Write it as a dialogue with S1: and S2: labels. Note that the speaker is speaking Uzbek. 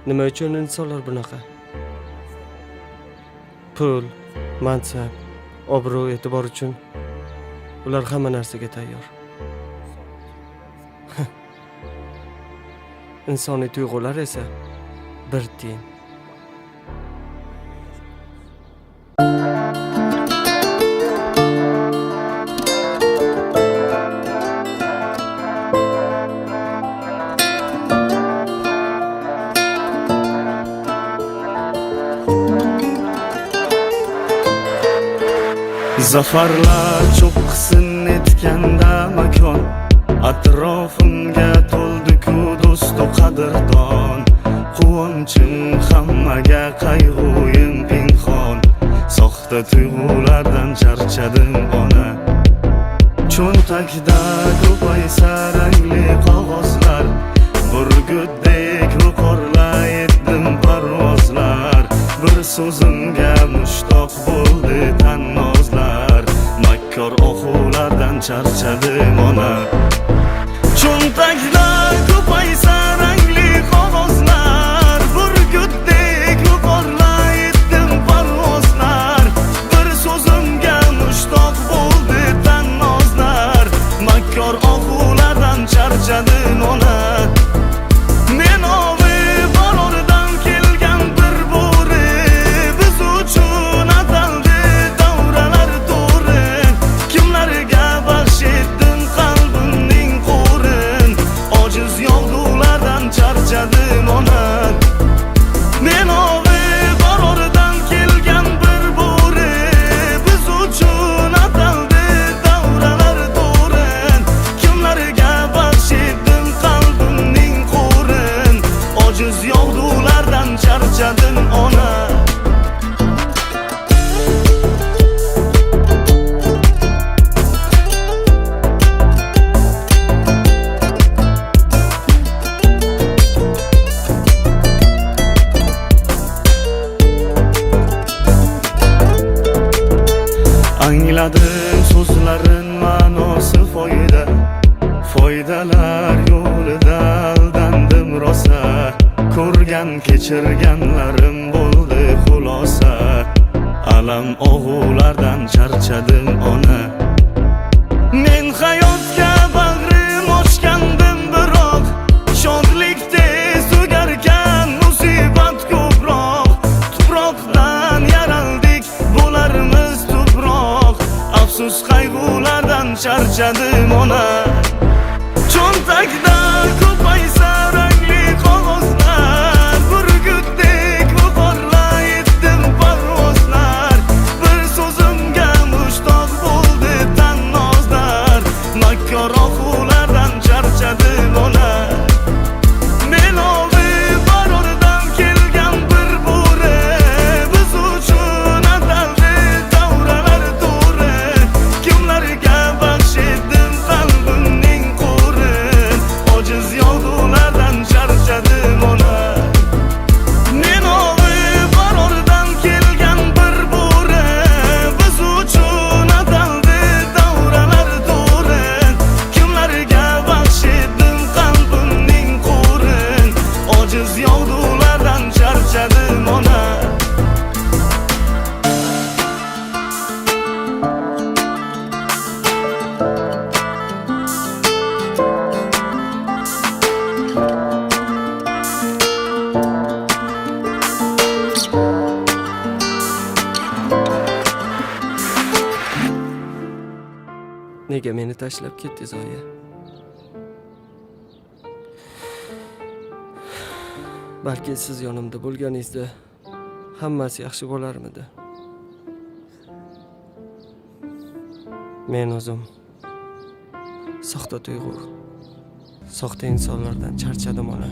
S1: Nima uchun insonlar bunaqa? Pul, mansab, obro', e'tibor uchun ular hamma narsaga tayyor. Insoniy tuyg'ular esa bir tiyin.
S2: Zafarlar cho'qqisiz etganda makon, atrofimga to'ldi-ku do'stu qadrdon. Quvonchim hammaga, qayg'uyim pinhon. Soxta tuyg'ulardan charchadim ona. Cho'ntakda ko'paysa rangli qog'ozlar, burgutdek yuqorlay etdim parvozlar. Bir so'zimga mushtoq bo'ldi tannozlar, makkor oxulardan charchadim ona. Cho'ntakda ko'paysa rangli qog'ozlar, burgutdek yuqorlay etdim parvozlar. Bir so'zimga mushtoq bo'ldi tannozlar, makkor oxulardan charchadim ona. Men ovi borordan kelgan bir bo'ri, biz uchun ataldi davralar to'ri. Kimlarga baxsh etdim qalbimning qo'rin, ojiz yog'dulardan charchadim ona. Men ovi borordan kelgan bir bo'ri, biz uchun ataldi davralar to'ri. Kimlarga baxsh etdim qalbimning qo'rin, ojiz yog'dulardan charchadim ona. Angladim so'zlarin ma'nosi foyda, foydalar yo'lida aldandim rosa. Ko'rgan kechirganlarim bo'ldi xulosa, alam og'ulardan charchadim ona. Men hayotga bag'rim ochgandim, biroq shodlik tez tugarkan, musibat ko'proq. Tuproqdan yaraldik, bo'larmiz tuproq. Afsus qayg'ulardan charchadim ona. Cho'ntakda ko'paysa rangli qog'ozlar, burgutdek yuqorlay etdim parvozlar. Bir so'zimga mushtoq bo'ldi tannozlar, makkor oxulardan charchadim ona. Men ovi borordan kelgan bir bo'ri, biz uchun ataldi davralar to'ri. Kimlarga baxsh etdim qalbimning qo'rin, ojiz yog'dulardan charchadim ona. Men ovi borordan kelgan bir bo'ri, biz uchun ataldi davralar to'ri. Kimlarga baxsh etdim qalbimning qo'rin, ojiz yog'dulardan charchadim ona.
S1: Nega meni tashlab ketdingiz, oyi? Balki siz yonimda bo'lganingizda hammasi yaxshi bo'larmidi. Men o'zim soxta tuyg'u, soxta insonlardan charchadim ona.